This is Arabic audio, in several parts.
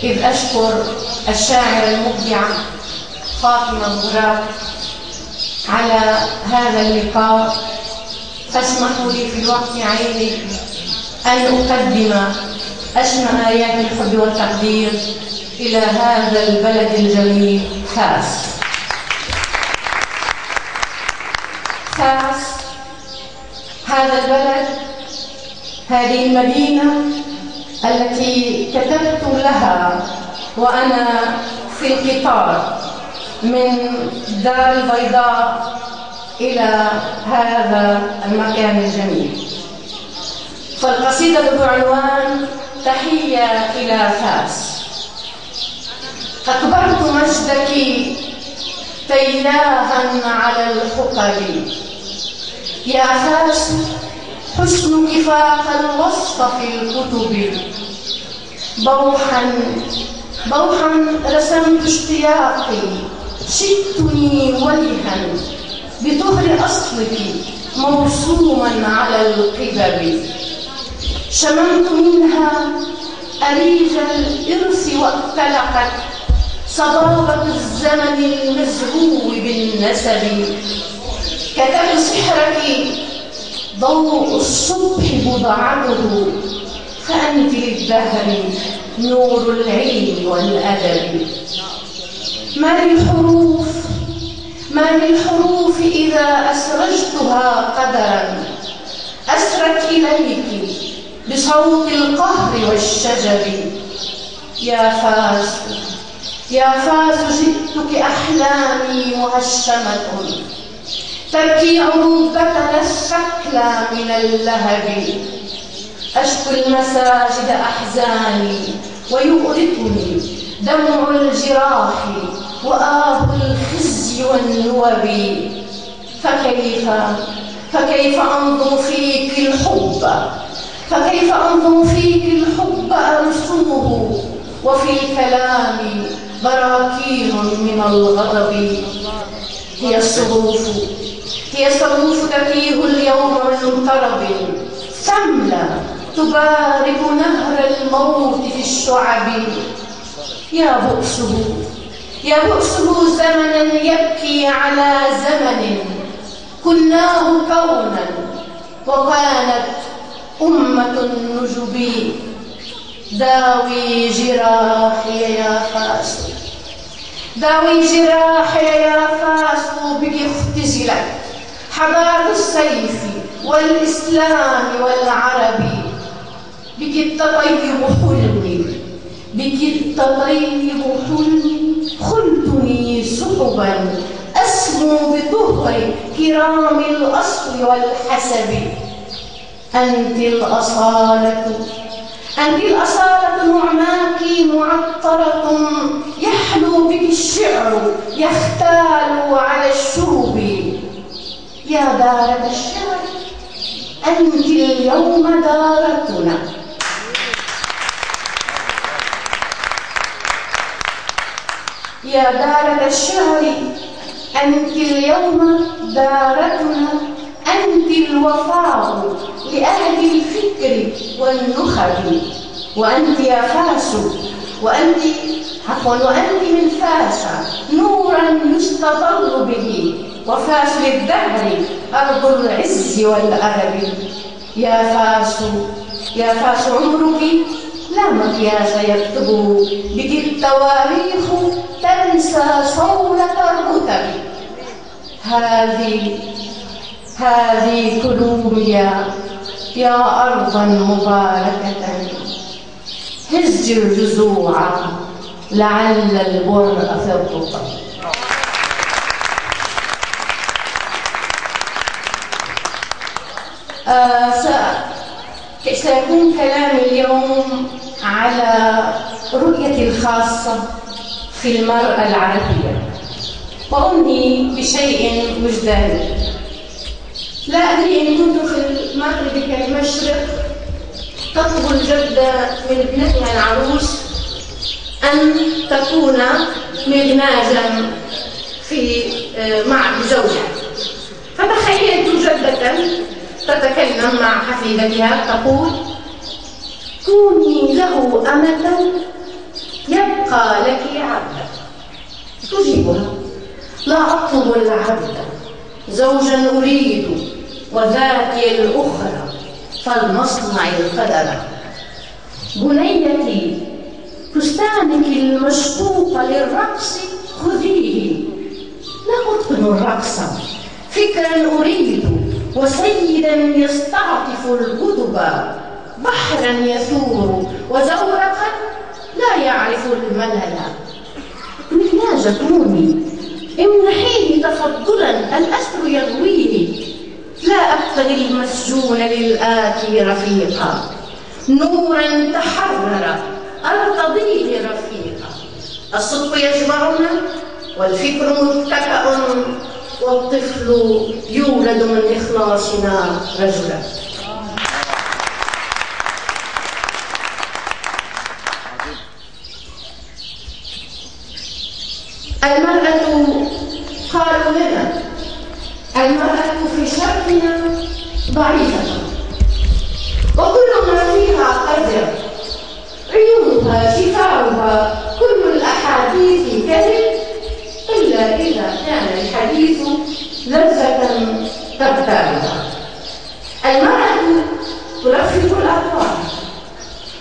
إذ أشكر الشاعرة المبدعة فاطمة بوراك على هذا اللقاء، فاسمحوا لي في الوقت عيني أن أقدم أشمل آيات الحب والتقدير إلى هذا البلد الجميل فاس. فاس هذا البلد، هذه المدينة التي كتبت لها وأنا في القطار من دار البيضاء إلى هذا المكان الجميل. فالقصيدة بعنوان تحية إلى فاس. أكبرت مجدك تياها على الحقب، يا فاس حسنك فاق الوصف في الكتب. بوحا رسمت اشتياقي، شدتني وجها بطهر أصلك موسوما على القبب. شممت منها أريج الإرث واتلقت صبابة الزمن المزهو بالنسب. كتب سحرك ضوء الصبح بضعته، فأنت للدهر نور العلم والأدب. ما للحروف إذا أسرجتها قدرا، أسرت إليك بصوت القهر والشجب. يا فاس جئتك أحلامي مهشمة، تبكي عروبتنا الشكلى من اللهب. أشكو المساجد أحزاني ويؤرقني دمع الجراح وآه الخزي والنوب. فكيف أنظم فيك الحب أرسمه، وفي الكلام براكين من الغضب. هي الصروف تتيه اليوم من طرب، ثملة تبارك نهر الموت في الشعب. يا بؤسه زمنا يبكي على زمن كناه كونا، وكانت أمة النجب. داوي جراحي يا فاس، بك اختزلت حبال السيف والإسلام والعرب. بك التطيب حلمي، خلتني سحبا أسمو بطهر كرام الأصل والحسب. أنت الأصالة نعماك معطرة، يحلو بك الشعر يختال على الشرب. يا دارة الشعر أنت اليوم دارتنا. يا دارة الشعر أنت اليوم دارتنا، أنت الوفاء لأهل الفكر والنخب. وأنت يا فاس، وأنت من فاس نورا يستظل به، وفاس للدهر أرض العز والأدب. يا فاس عمرك لا مقياس يكتبه، بك التواريخ تنسى صولة الرتب. هذه كولومبيا يا أرضا مباركة، هز الجذوع لعل البر في الرطب. سيكون كلامي اليوم على رؤيتي الخاصة في المرأة العربية، وأنهي بشيء وجداني. لا أدري إن كنت في المغرب كالمشرق تطلب الجدة من ابنتها العروس أن تكون مغناجا مع زوجها، فتخيلت جدة تتكلم مع حفيدتها تقول: كوني له أمة يبقى لك عبدا. تجيبها: لا أطلب العبد، زوجا أريد، وذاتي الأخرى فلنصنع القدر. بنيتي فستانك المشقوق للرقص خذيه، لا أتقن الرقص، فكرا أريد، وسيدا يستعطف الكتب، بحرا يثور، وزورقا لا يعرف الملل. مكياج كوني امنحيه تفضلا، الأسر يغويه، لا أبتغي المسجون للآتي رفيقا، نورا تحرر أرتضيه رفيقا. الصدق يجمعنا والفكر متكأ، والطفل يولد من إخلاصنا رجلا. المرأة، قالوا لنا، المرأة في شرقنا ضعيفة، وكل ما فيها قدر، عيونها شفاؤها، كل الأحاديث كذب، إلا إذا كان الحديث لذة تبتارها. المرأة تلفت الأقوال،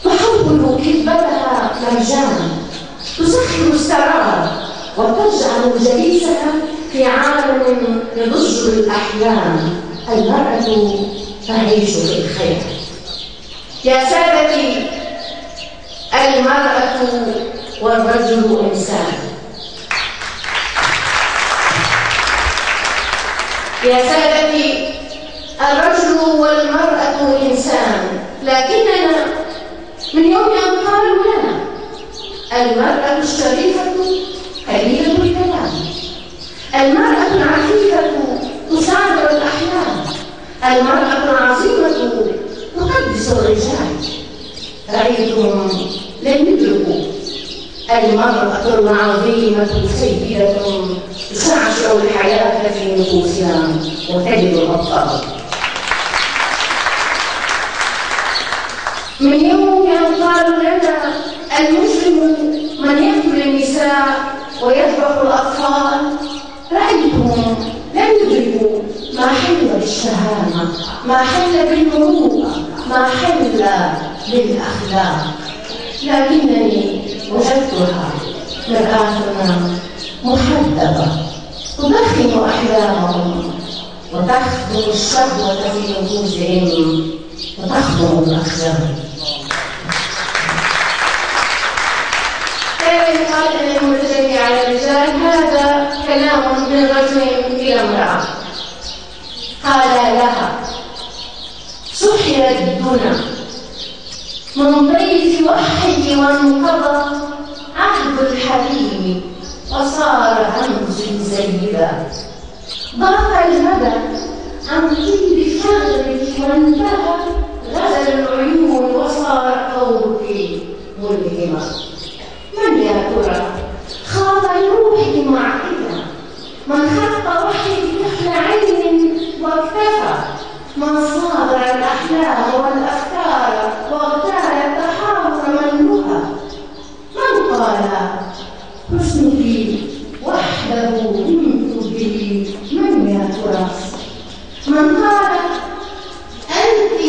تحول كذبتها مرجانا، تسخر السراب، وتجعل جليسها في عالم يضج الأحلام. المرأة تعيش في الخير. يا سادتي، المرأة والرجل إنسان. يا سادتي، الرجل والمرأة إنسان، لكننا من يوم أن قالوا لنا المرأة الشريفة قليلة الكلام، المرأة العفيفة تساعد الأحلام، المرأة العظيمة تقدس الرجال، رأيتم لم يدركوا المرأة العظيمة سيدة تشعشع الحياة في نفوسها وتجد الأبطال. من يوم أن قالوا لنا المسلم من يقتل النساء ويذبح الأطفال، رأيتهم لم يدركوا ما حل بالشهامة، ما حل بالمروءة، ما حل بالأخلاق. لكنني وجدتها مرآتنا محدبة، تدخن أحلامهم وتخدم الشهوة في نفوسهم وتخدم الأخلاق. قال المتجري على الرجال: هذا كلام من رجل إلى امرأة. قال لها: سحر الدنا من ضيف وحي، وانقضى عهد الحليم، وصار همز زيدا. ضاق المدى عن طيب فغرك، وانتهى غزل العيون، وصار قولك ملهما. من يا ترى خاض روحي معقدة، من خط وحي كحل عين واكتفى، من صادر الأحلام والأفكار واغتال التحاور منها. من قال حسنك وحده كنت به، من يا ترى؟ من قال أنت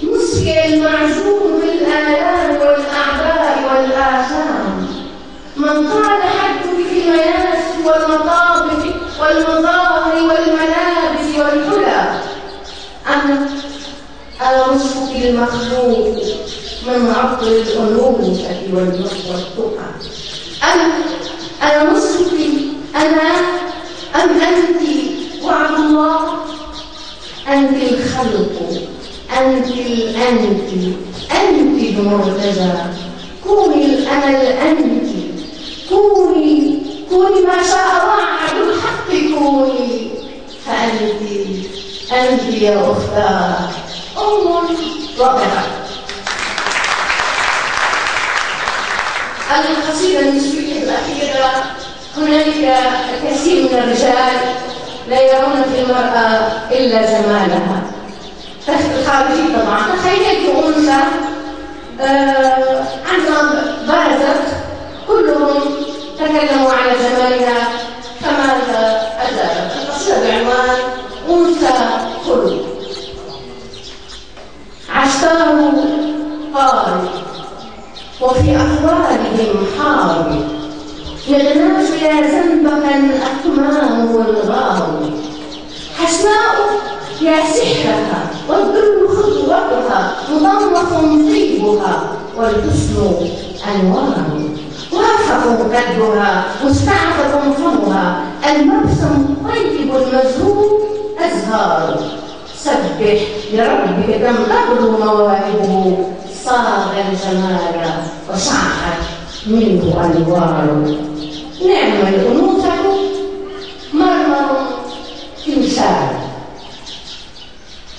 مسكي المعجون بالآلام والأعباء والآثام، من قال حدك في المناسك والمطابخ والمظاهر والملابس والحلى. أنا نصفك المخلوق من عطر الأنوثة والتقى. أنا نصفك، أنا أم أنت وعد الله؟ أنت الخلق، أنت الأنت، أنت بمرتجى. كوني الأمل أنت، كوني ما شاء الله عدو الحق، كوني فأنت يا أختاه أم رائعة. القصيدة النسوية الأخيرة: هنالك الكثير من الرجال لا يرون في المرأة إلا جمالها الخارجي. طبعا تخيلت أنثى عندما بارزت كل أطفالهم حار، يغناش يا زنبقا الأكمام والغار، حسناء يا سحرها والذل خطوتها، مضمخ طيبها والحسن أنوار، وافق قدها مستعطف فمها، المبسم طيب المزهور أزهار، سبح لربك تنتظر مواهبه، صاغ الجمال وشعت منه أنوار، نعم الأنوثة مرمر تمثال،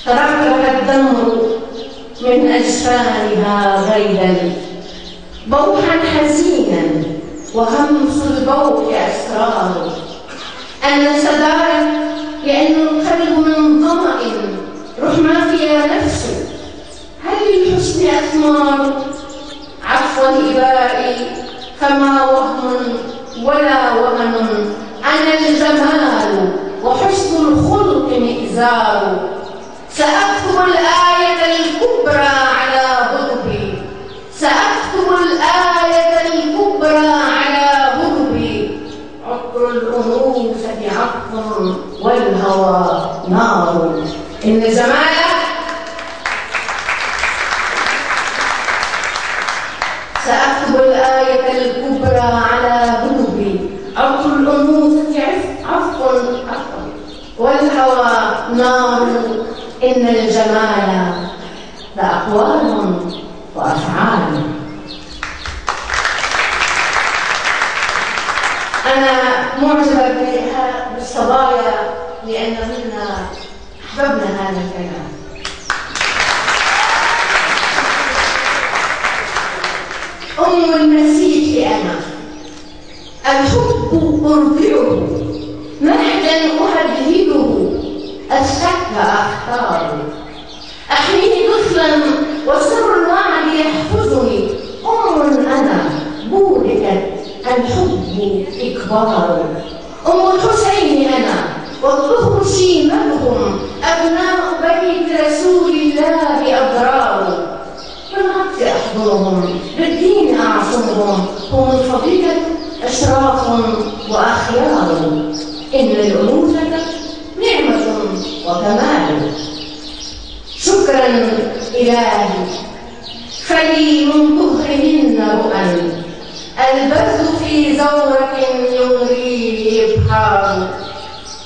تركك الدمر من أجفانها غيدا، بوحا حزينا وهمس البوح أسرار، أنا سدارك لأن القلب من ظمأ، رحمة يا نفسي هل للحسن أثمار، عفو الإباء فما وهم ولا وهن، أنا الجمال وحسن الخلق مئزار، سأكتب الآية الكبرى على غضبي، سأكتب الآية الكبرى على غضبي، عطر الأنوثة عطر والهوى نار، إن جمالك سأكتب الآية الكبرى على غضبي، عطر الأنوثة عطر والهوى نار، إن الجمال لأقوال وأفعال. أنا معجبة بالصبايا لأنهن أحببن هذا الكلام. أم المسيح أنا، الحب أرضعه، مهدا أهدهده، الشك أختاره، أحميه طفلا وسر الوعد يحفظني، أم أنا بوركت الحب إكبار، أم الحسين أنا والطهر شيمتهم، أبناء بيت رسول الله أبرار، بالعكس أحضرهم بالدين أعصمهم، هم الفضيلة أشراف وأخيار، إن الأنوثة نعمة وكمال، شكرا إلهي فلي من طهرهن رؤى، البث في زورق يغريه إبحار،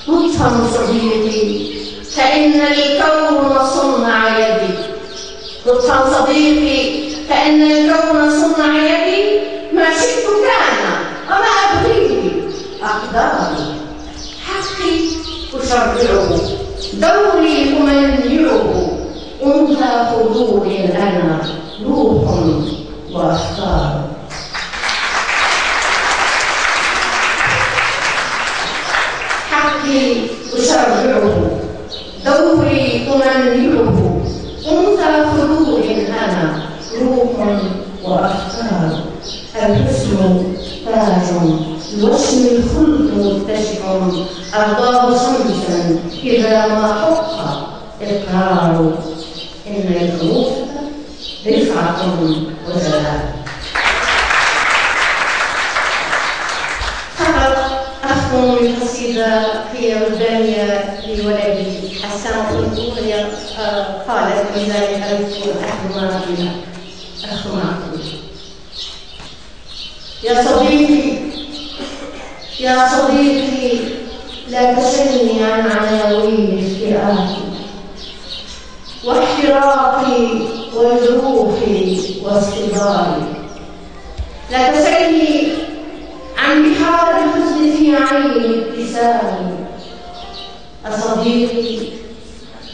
لطفا صديقي فإن الكون صنع يدي، لطفا صديقي فإن الكون صنع يدي، ما شئت كان وما أبغيه أقداري، حقي أشرعه دوري أمنعه، أنثى خضوع أنا روح وأفكار. حقي أشرعه دوري أمنعه، أنثى خضوع أنا روح وأفكار، الحسن تاج الوشم الخلق متسع، أرضاه شمسا إذا ما حق إقرار، إن الأنوثة رفعة وجلال. فقط أختم القصيدة في ودانية لولدي حسان الأولى، قالت لذلك أخ معكم. يا صديقي لا تسلني عن عناوين افتئاتي واحتراقي وجروحي واصطداري، لا تسلني عن بحار الحزن في عين ابتسامي، أصديقي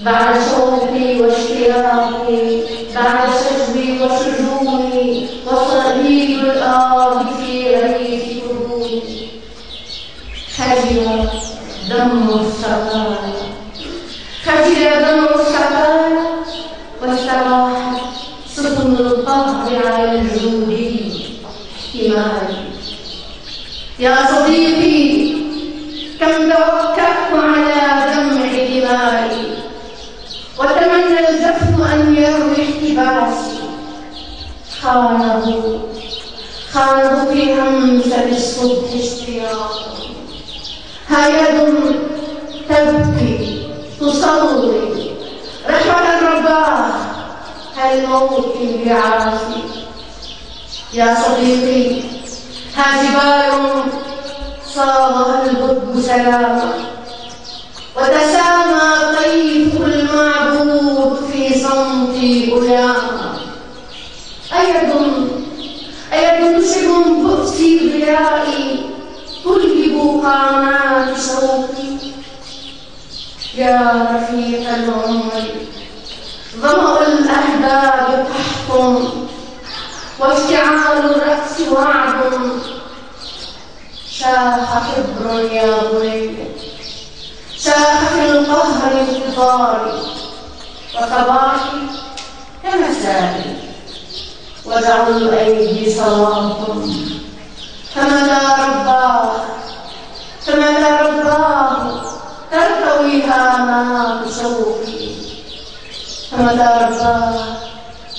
بعد شوقي واشتياقي، بعد شجبي وشجوني وصليب الأرض في ريف قلوبي، خجل دم السقايا، خجل دم السقايا، واستراحت سفن القهر على الجودي حماية. يا صديقي كم توكلت على دمع دمائي، وتمنى الجفن أن يروي احتباسي، خاض في همسة الصبح اشتياق. ها يد تبكي تصلي رحمة الرباه، هل موت بعافي. يا صديقي ها جبال صاغها الحب سلاما، وتسامى طيف المعبود في صمت أياما. أيد تشم بؤسي ضيائي تلهب قامات شوقي. يا رفيق العمر ظمأ الأحباب قحط، واشتعال الرأس وعد. شاح حبر يا بني، شاح في القهر انتظاري، وصباحي كمسائي، وزع الأيدي صلاة. فمتى رباه ترتوي هامات شوقي. فمتى رباه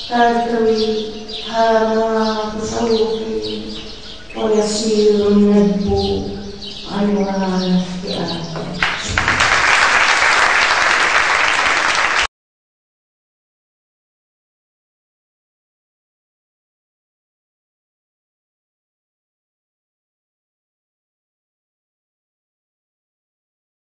ترتوي هامات شوقي، ويسير الندب عنوان افتئاتي.